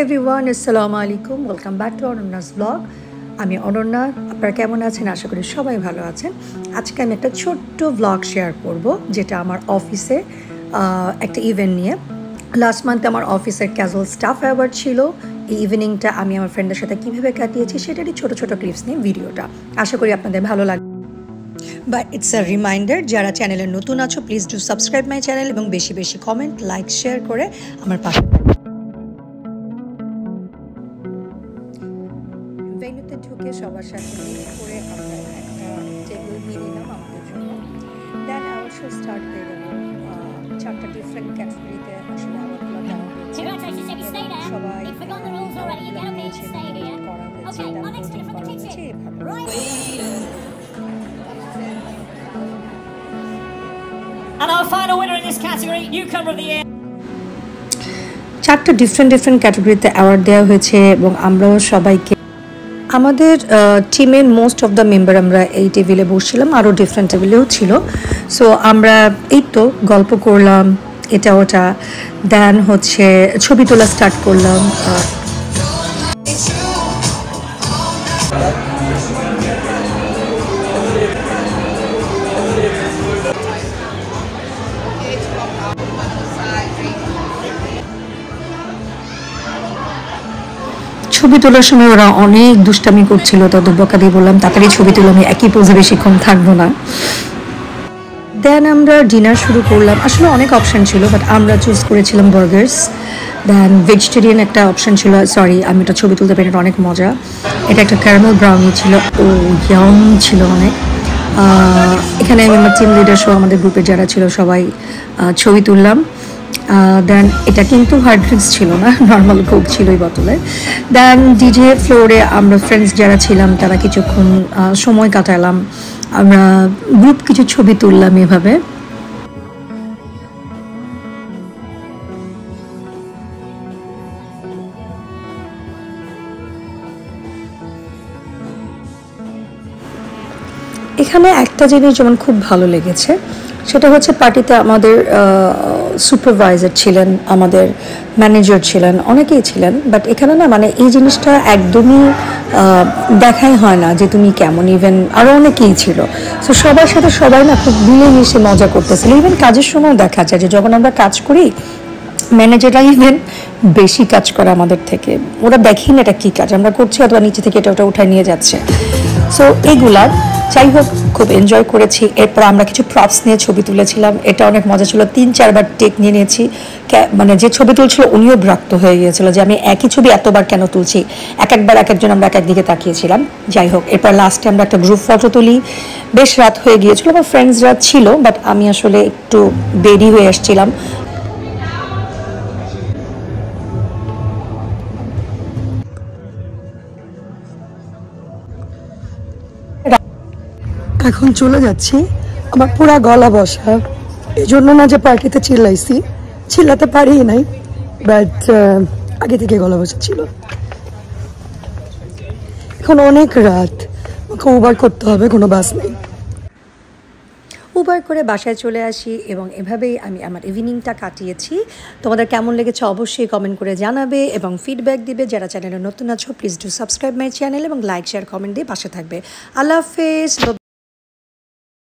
Everyone, আসসালামু আলাইকুম। Welcome back to অনন্যাস blog. আমি অনন্যা। আপনারা কেমন আছেন? আশা করি সবাই ভালো আছেন। আজকে আমি একটা ছোট্ট ব্লগ শেয়ার করব, যেটা আমার অফিসে একটা ইভেন্ট নিয়ে। লাস্ট মান্থে আমার অফিসের ক্যাজুয়াল স্টাফ অ্যাওয়ার্ড ছিল। এই ইভিনিংটা আমি আমার ফ্রেন্ডের সাথে কীভাবে কাটিয়েছি সেটারই ছোটো ছোটো ক্লিপস নিয়ে ভিডিওটা। আশা করি আপনাদের ভালো লাগবে। বাট ইটস আ রিমাইন্ডার, যারা চ্যানেলে নতুন আছো please do subscribe my channel এবং বেশি বেশি কমেন্ট, লাইক, শেয়ার করে আমার পাশে ভেন্যুতে ঢুকে সবার সাথে মিট করে আমরা একটা টেবিল নিয়ে নিলাম আমাদের জন্য। দেন আওয়ার শো স্টার্ট হয়ে গেল। 4টা ডিফারেন্ট ক্যাটাগরিতে আসলে আওয়ারগুলো দেওয়া হয়েছে। সবাই করা হয়েছে, And our final winner in this category, Newcomer of the Year. 4টা ডিফারেন্ট ক্যাটাগরিতে অ্যাওয়ার্ড দেওয়া হয়েছে এবং আমরাও সবাইকে, আমাদের টিমের মোস্ট অফ দ্য মেম্বার আমরা এই টেবিলে বসছিলাম, আরও ডিফারেন্ট টেবিলেও ছিল। সো আমরা এই তো গল্প করলাম এটা ওটা, দেন হচ্ছে ছবি তোলা স্টার্ট করলাম। ছবি তোলার সময় ওরা অনেক দুষ্টামি করছিল, তাদের বকা দিয়ে বললাম তাড়াতাড়ি ছবি তুলে, আমি একই পোজে বেশিক্ষণ থাকবো না। দেন আমরা ডিনার শুরু করলাম। আসলে অনেক অপশান ছিল, বাট আমরা চুজ করেছিলাম বার্গার্স। দেন ভেজিটেরিয়ান একটা অপশান ছিল, সরি আমি এটা ছবি তুলতে পারি, এটা অনেক মজা। এটা একটা ক্যারামেল ব্রাউনি ছিল, ও ইয়াম ছিল অনেক। এখানে আমি আমার টিম লিডার সহ আমাদের গ্রুপে যারা ছিল সবাই ছবি তুললাম। দেন এটা কিন্তু হার্ড ড্রিঙ্কস ছিল না, নর্মাল কোক ছিল এই বোতলে। দেন ডিজে ফ্লোরে আমরা ফ্রেন্ডস যারা ছিলাম তারা কিছুক্ষণ সময় কাটালাম, আমরা গ্রুপ কিছু ছবি তুললাম এভাবে। এখানে একটা জিনিস যেমন খুব ভালো লেগেছে, সেটা হচ্ছে পার্টিতে আমাদের সুপারভাইজার ছিলেন, আমাদের ম্যানেজার ছিলেন, অনেকেই ছিলেন। বাট এখানে না মানে এই জিনিসটা একদমই দেখাই হয় না যে তুমি কেমন, ইভেন আরও অনেকেই ছিল। সো সবার সাথে সবাই না খুব মিলেমিশে মজা করতেছিল। ইভেন কাজের সময় দেখা যায় যে যখন আমরা কাজ করি ম্যানেজাররা ইভেন বেশি কাজ করে আমাদের থেকে, ওরা দেখি না এটা কী কাজ আমরা করছি, অথবা নিচে থেকে এটা ওটা উঠায় নিয়ে যাচ্ছে। সো এইগুলার যাই হোক খুব এনজয় করেছি। এরপর আমরা কিছু প্রপস নিয়ে ছবি তুলেছিলাম, এটা অনেক মজা ছিল। 3-4বার টেক নিয়ে নিয়েছি। মানে যে ছবি তুলছিল উনিও বিরক্ত হয়ে গিয়েছিল যে আমি একই ছবি এতবার কেন তুলছি, একবার এক একজন আমরা এক একদিকে তাকিয়েছিলাম। যাই হোক এরপর লাস্টে আমরা একটা গ্রুপ ফটো তুলি। বেশ রাত হয়ে গিয়েছিল, আমার ফ্রেন্ডসরা ছিল, বাট আমি আসলে একটু দেরি হয়ে আসছিলাম। এখন চলে যাচ্ছি, আমার পুরা গলা বসা, এই জন্য না যে পার্টিতে চিল্লাইছি, চিল্লাতে পারি নাই, বাট আগে থেকে গলা বসা ছিল। এখন অনেক রাত, আমাকে উবার করতে হবে, কোনো বাস নেই। উবার করে বাসায় চলে আসি এবং এভাবেই আমি আমার ইভিনিংটা কাটিয়েছি। তোমাদের কেমন লেগেছে অবশ্যই কমেন্ট করে জানাবে এবং ফিডব্যাক দিবে। যারা চ্যানেলে নতুন আছো please do subscribe my channel এবং লাইক, শেয়ার, কমেন্ট দিয়ে পাশে থাকবে। আল্লাহ হাফেজ।